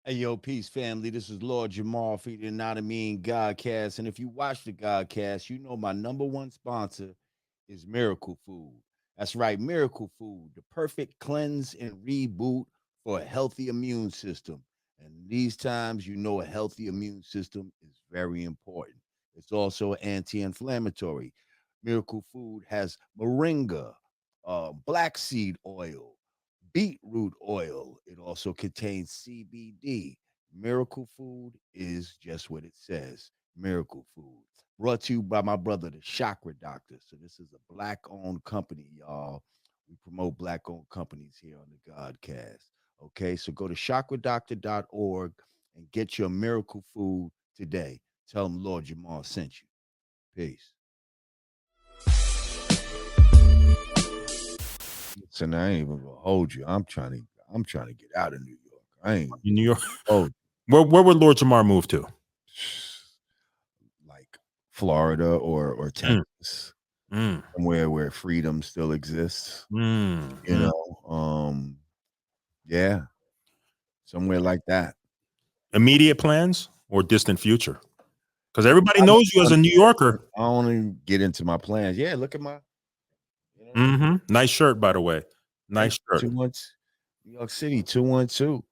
Hey, yo, peace, family. This is Lord Jamar for the Yanadameen Godcast. And if you watch the Godcast, you know my number one sponsor is Miracle Food. That's right, Miracle Food, the perfect cleanse and reboot for a healthy immune system. And these times, you know, a healthy immune system is very important. It's also anti inflammatory. Miracle Food has Moringa, black seed oil, beet root oil. It also contains CBD. Miracle Food is just what it says. Miracle Food. Brought to you by my brother, the Chakra Doctor. So this is a black-owned company, y'all. We promote black-owned companies here on the Godcast. Okay, so go to chakradoctor.org and get your Miracle Food today. Tell them Lord Jamal sent you. Peace. Listen, I ain't even gonna hold you. I'm trying to get out of New York. I ain't In New York. oh Where would Lord Jamar move to? like Florida or Mm, Texas, mm, somewhere where freedom still exists. mm, You mm. know, yeah, somewhere like that. Immediate plans or distant future? Because everybody I don't, knows you as a New Yorker. I don't even get into my plans. Yeah, look at my, you know, Nice shirt, by the way. thank Nice you. shirt. 212, New York City, 212.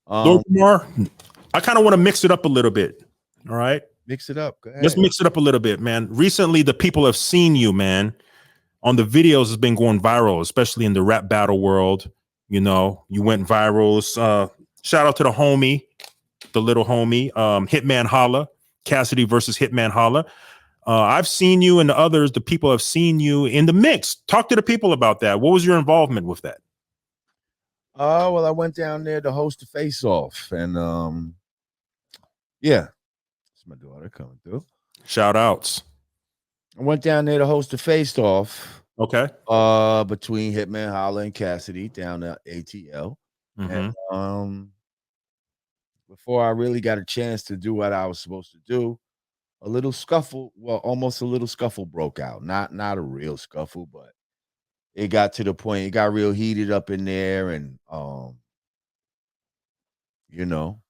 Lord Jamar, I kind of want to mix it up a little bit. All right. Mix it up. Go Let's ahead. mix it up a little bit, man. Recently, the people have seen you, man. On the videos has been going viral, especially in the rap battle world. You know, you went viral. Shout out to the little homie, Hitman Holla, Cassidy versus Hitman Holla. I've seen you and the others. The people have seen you in the mix. Talk to the people about that. What was your involvement with that? Oh, well, I went down there to host a face off, and yeah, it's my daughter coming through. Shout outs. I went down there to host a face off Okay. between Hitman Holla and Cassidy down at ATL. And Mm-hmm. before I really got a chance to do what I was supposed to do, a little scuffle, well, almost a little scuffle broke out. Not a real scuffle, but it got to the point, it got real heated up in there, and you know,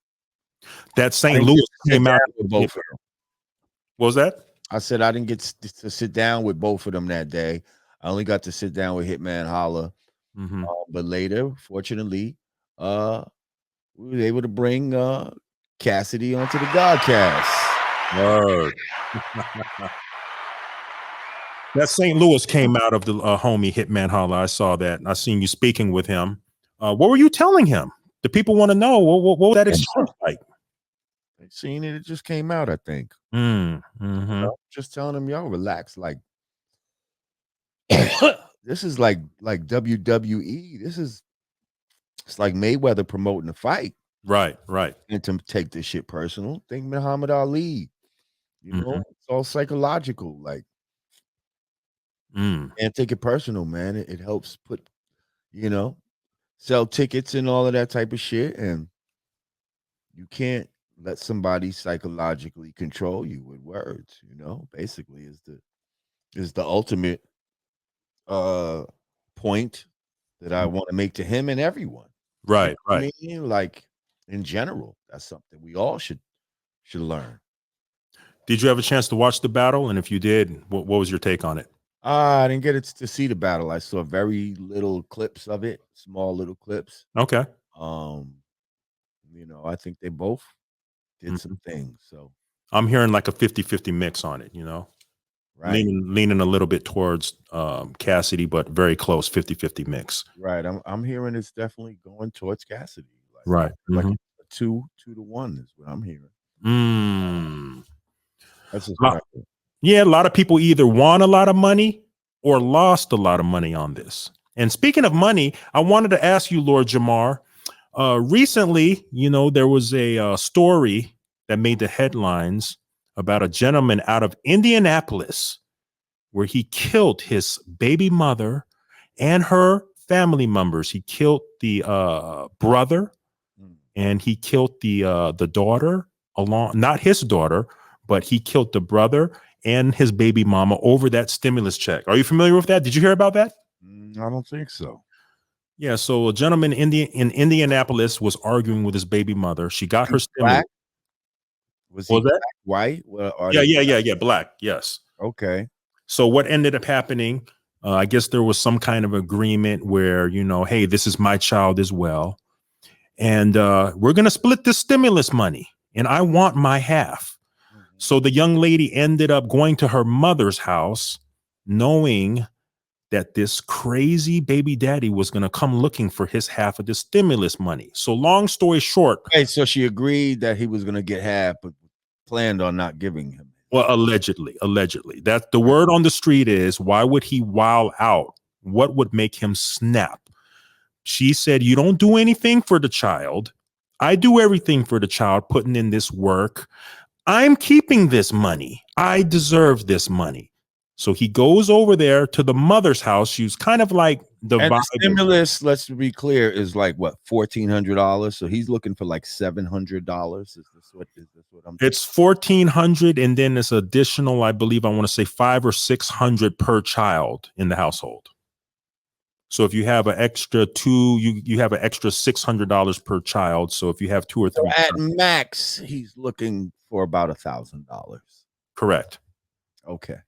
That I St. didn't get Louis to sit came down out. with both of them. What was that? I said I didn't get to sit down with both of them that day. I only got to sit down with Hitman Holla. Mm-hmm. But later, fortunately, uh, we were able to bring Cassidy onto the Godcast. Word. That St. Louis came out of the homie Hitman Holla. I saw that. I seen you speaking with him. What were you telling him? The people want to know what was that exchange like? They seen it; it just came out. I think. Mm-hmm. Just telling them, y'all relax. Like this is like WWE. It's like Mayweather promoting a fight, Right, right. and to take this shit personal. Think Muhammad Ali. You know, Mm-hmm. it's all psychological. Like, Mm. and take it personal, man. It helps put, you know, sell tickets and all of that type of shit. And you can't let somebody psychologically control you with words, basically is the ultimate uh point that I want to make to him and everyone. You know Right, what right. I mean? Like in general, that's something we all should learn. Did you have a chance to watch the battle? And if you did, what was your take on it? I didn't get it to see the battle. I saw very little clips of it, small little clips. Okay. Um, I think they both did some Mhm. things. So I'm hearing like a 50-50 mix on it, right, leaning a little bit towards Cassidy, but very close 50-50 mix. right. I'm hearing it's definitely going towards Cassidy. Right. Like Mm-hmm. a 2-1 is what I'm hearing. Mm. That's just what I think. Yeah, a lot of people either won a lot of money or lost a lot of money on this. And speaking of money, I wanted to ask you, Lord Jamar, recently, there was a story that made the headlines about a gentleman out of Indianapolis where he killed his baby mother and her family members. He killed the brother and he killed the daughter along, not his daughter, but he killed the brother and his baby mama over that stimulus check. Are you familiar with that? Did you hear about that? I don't think so. Yeah, so a gentleman in Indianapolis was arguing with his baby mother. She got her stimulus. Black? Was he What was that? black, white? Well, are Yeah, they yeah, yeah, yeah. Black. Yes. okay? So what ended up happening? I guess there was some kind of agreement where, hey, this is my child as well, and we're going to split the stimulus money, and I want my half. Mhm. So the young lady ended up going to her mother's house, knowing that this crazy baby daddy was going to come looking for his half of the stimulus money. So long story short, Okay, so she agreed that he was going to get half, but planned on not giving him. well, allegedly, that the word on the street is, why would he wow out? What would make him snap? She said, you don't do anything for the child. I do everything for the child, putting in this work. I'm keeping this money. I deserve this money. So he goes over there to the mother's house. She's kind of like the And vibe. the stimulus, let's be clear, is like what, $1,400. So he's looking for like $700. Is this what I'm? It's 1,400, and then it's additional, I believe, I want to say 500 or 600 per child in the household. So if you have an extra two, you have an extra $600 per child. So if you have two or three, So at max, he's looking for about $1,000. correct. Okay.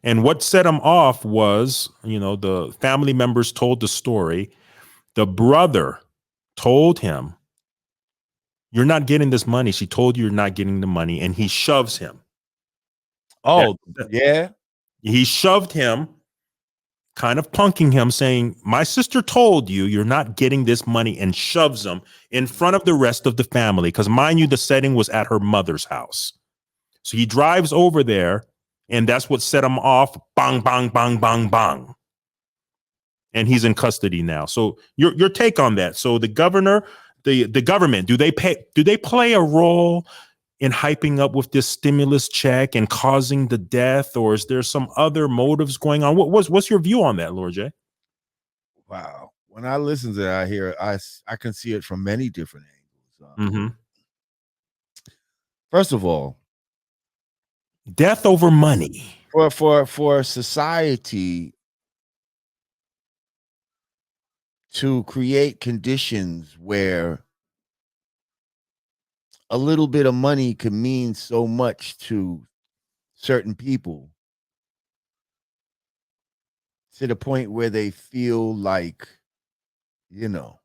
And what set him off was, the family members told the story. The brother told him, you're not getting this money. She told you you're not getting the money, and he shoves him. Oh, yeah. He shoved him, kind of punking him, saying, my sister told you you're not getting this money, and shoves him in front of the rest of the family. Because mind you, the setting was at her mother's house. So he drives over there, and that's what set him off. Bang, bang, bang, bang, bang. And he's in custody now. So your take on that. So the governor, the government, do they play a role in hyping up with this stimulus check and causing the death, or is there some other motives going on? What's your view on that, Lord J? Wow. When I listen to that, I can see it from many different angles. Mm-hmm. First of all, Death over money. for society to create conditions where a little bit of money can mean so much to certain people, to the point where they feel like, you know,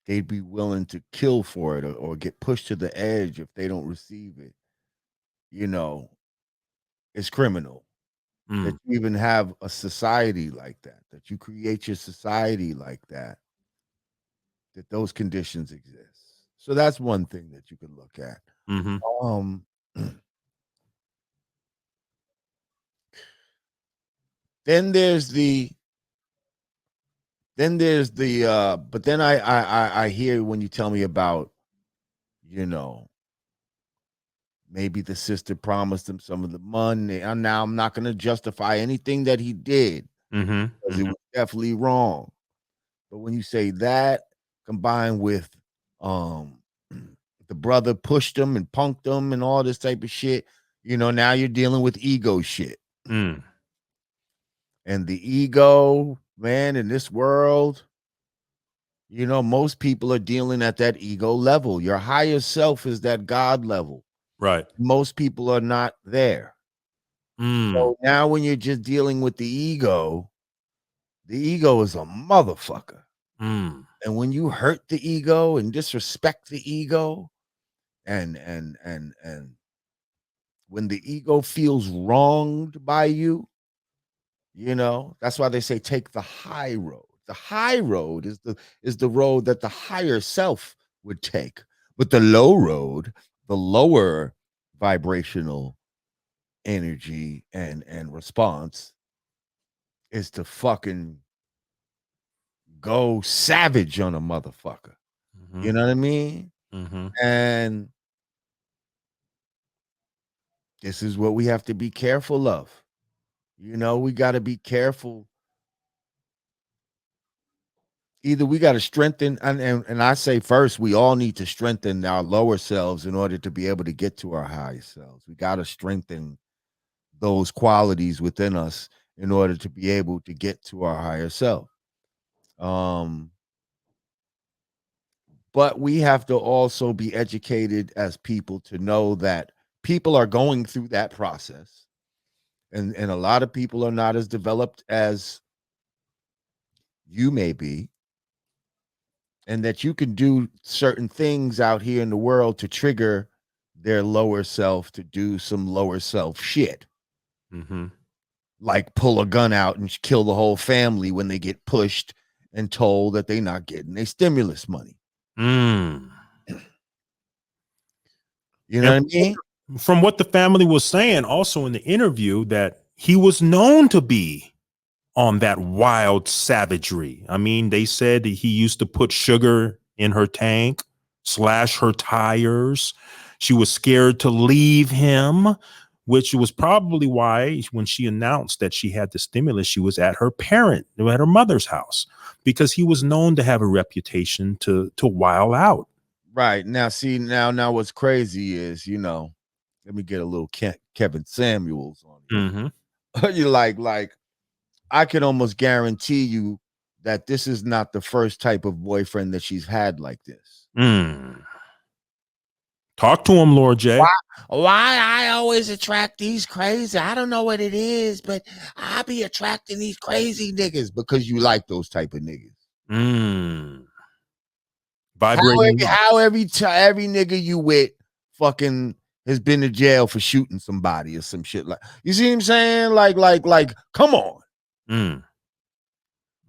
they'd be willing to kill for it, or get pushed to the edge if they don't receive it. It's criminal that you even have a society like that, that you create your society like that, that those conditions exist. So that's one thing that you could look at. Mm-hmm. Um, then there's the but then I hear when you tell me about, you know, maybe the sister promised him some of the money. And now I'm not going to justify anything that he did, Mm-hmm. because it was definitely wrong. But when you say that combined with um the brother pushed him and punked him and all this type of shit, now you're dealing with ego shit. Mm. And the ego, man, in this world, most people are dealing at that ego level. Your higher self is that God level. Right. Most people are not there. So now when you're just dealing with the ego is a motherfucker. And when you hurt the ego and disrespect the ego, and when the ego feels wronged by you, that's why they say take the high road. The high road is the road that the higher self would take. But the low road, the lower vibrational energy and response, is to fucking go savage on a motherfucker. Mm-hmm. You know what I mean? Mm-hmm. And this is what we have to be careful of. We got to be careful. Either we got to strengthen, and I say first, we all need to strengthen our lower selves in order to be able to get to our higher selves. We got to strengthen those qualities within us in order to be able to get to our higher self. Um, but we have to also be educated as people to know that people are going through that process, and a lot of people are not as developed as you may be, and that you can do certain things out here in the world to trigger their lower self to do some lower self shit, Mm-hmm. like pull a gun out and kill the whole family when they get pushed and told that they're not getting their stimulus money. Mm. You know And what I mean? from what the family was saying also in the interview, that he was known to be on that wild savagery. I mean, they said that he used to put sugar in her tank, slash her tires. She was scared to leave him, which was probably why when she announced that she had the stimulus, she was at her mother's house, because he was known to have a reputation to wild out. Right. Now, see, now what's crazy is, let me get a little Kevin Samuels on Mm-hmm. you. You like, I can almost guarantee you that this is not the first type of boyfriend that she's had like this. Mm. Talk to him, Lord J. Why I always attract these crazy? I don't know what it is, but I be attracting these crazy niggas because you like those type of niggas. Mm. How Vibrating. every nigga you with fucking has been to jail for shooting somebody or some shit, like, you see what I'm saying? Like, come on. Mm.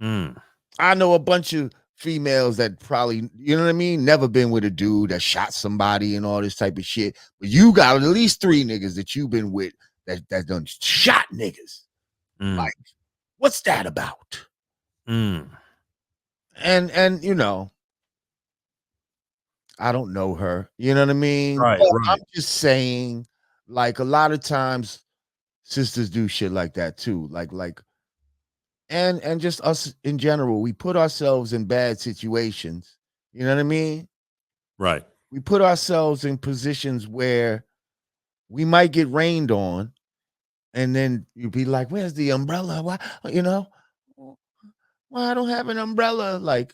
Mm. I know a bunch of females that probably, you know what I mean, never been with a dude that shot somebody and all this type of shit. But you got at least 3 niggas that you've been with that done shot niggas. Mm. Like, what's that about? Mm. And I don't know her. You know what I mean? Right, But I'm right. just saying, like, a lot of times sisters do shit like that too. Like and just us in general, we put ourselves in bad situations. You know what I mean? Right. We put ourselves in positions where we might get rained on, and then you'd be like, "Where's the umbrella? Why, why I don't have an umbrella? Like,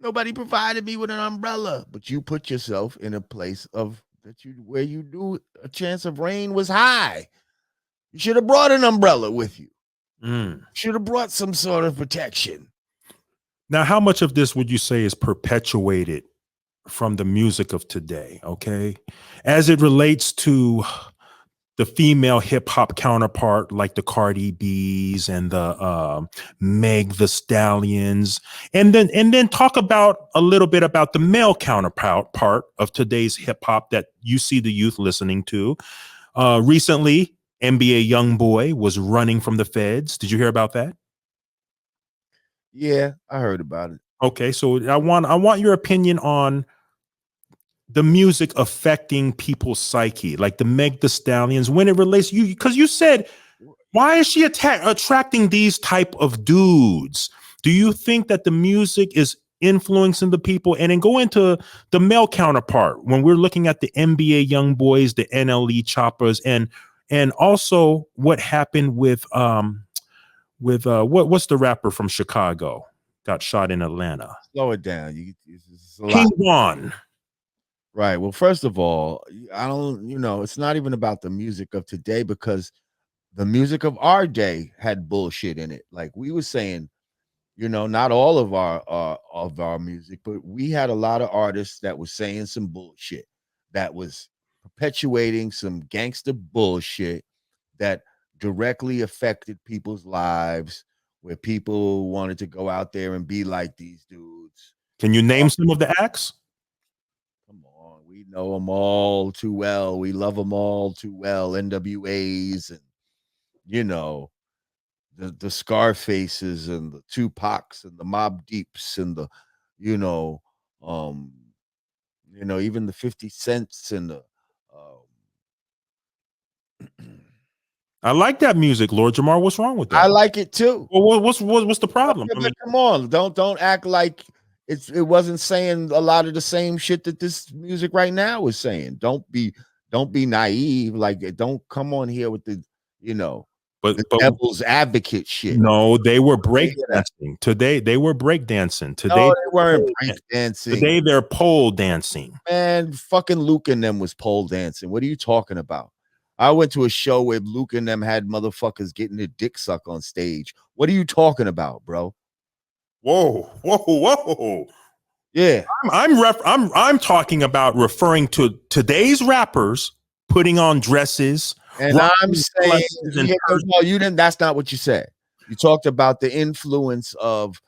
nobody provided me with an umbrella." But you put yourself in a place of that you where you knew a chance of rain was high. You should have brought an umbrella with you. Mm. Should have brought some sort of protection. Now, how much of this would you say is perpetuated from the music of today? Okay. As it relates to the female hip hop counterpart, like the Cardi B's and the Meg the Stallions, and then talk about a little bit about the male counterpart part of today's hip hop that you see the youth listening to. Recently, NBA YoungBoy was running from the feds. Did you hear about that? Yeah, I heard about it. Okay, so I want your opinion on the music affecting people's psyche, like the Meg the Stallions, when it relates you, because you said, why is she attracting these type of dudes? Do you think that the music is influencing the people? And then go into the male counterpart when we're looking at the NBA young boys, the NLE choppers, and also what happened with what's the rapper from Chicago got shot in Atlanta? Slow it down. It's a lot. King Juan. Right. Well, first of all, I don't, it's not even about the music of today, because the music of our day had bullshit in it. Like we were saying, not all of our music, but we had a lot of artists that was saying some bullshit, that was perpetuating some gangster bullshit that directly affected people's lives, where people wanted to go out there and be like these dudes. Can you name some of the acts? Come on, we know them all too well. We love them all too well. NWAs and you know the Scarfaces and the Tupacs and the Mob Deeps and the you know um even the 50 Cents and the I like that music, Lord Jamar. What's wrong with I that? like it too. Well, what's the problem? I But mean, come on, don't act like it wasn't saying a lot of the same shit that this music right now is saying. Don't be naive. Like, don't come on here with the you know but The devil's advocate shit. no, they were Where you at? breakdancing. Today they were breakdancing. No, Today they weren't breakdancing. today they're pole dancing. Man, fucking Luke and them was pole dancing. What are you talking about? I went to a show where Luke and them had motherfuckers getting their dick sucked on stage. What are you talking about, bro? Whoa, whoa, whoa. Yeah. I'm talking about referring to today's rappers putting on dresses. And I'm saying, and no, you didn't. That's not what you said. You talked about the influence of,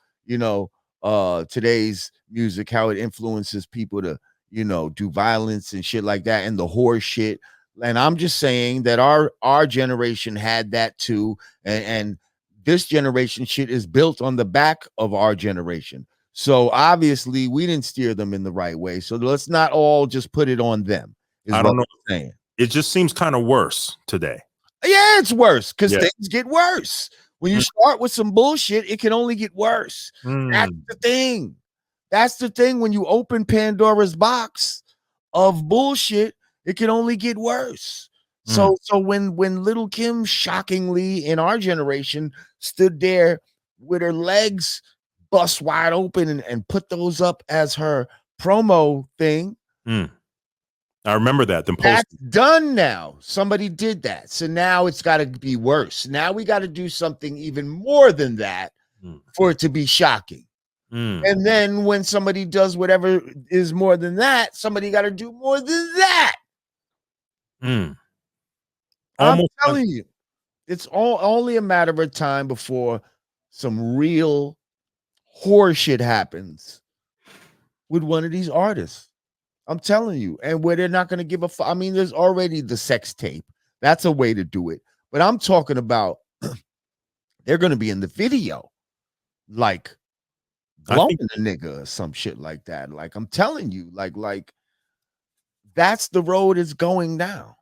today's music, how it influences people to, do violence and shit like that, and the horror shit. And I'm just saying that our generation had that too, and this generation shit is built on the back of our generation. So obviously, we didn't steer them in the right way. So let's not all just put it on them. I don't know. I'm saying. It just seems kind of worse today. Yeah, it's worse because things get worse. When you start with some bullshit, it can only get worse. That's the thing. That's the thing. When you open Pandora's box of bullshit, it can only get worse. So when Little Kim shockingly in our generation stood there with her legs bust wide open and put those up as her promo thing. I remember that. That's done now. Somebody did that. So now it's got to be worse. Now we got to do something even more than that for it to be shocking. And then when somebody does whatever is more than that, somebody got to do more than that. I'm telling you, it's only a matter of time before some real horseshit happens with one of these artists. I'm telling you, and where they're not going to give a fuck. I mean, there's already the sex tape. That's a way to do it. But I'm talking about they're going to be in the video, like blowing a nigga or some shit like that. Like I'm telling you, like that's the road it's going down.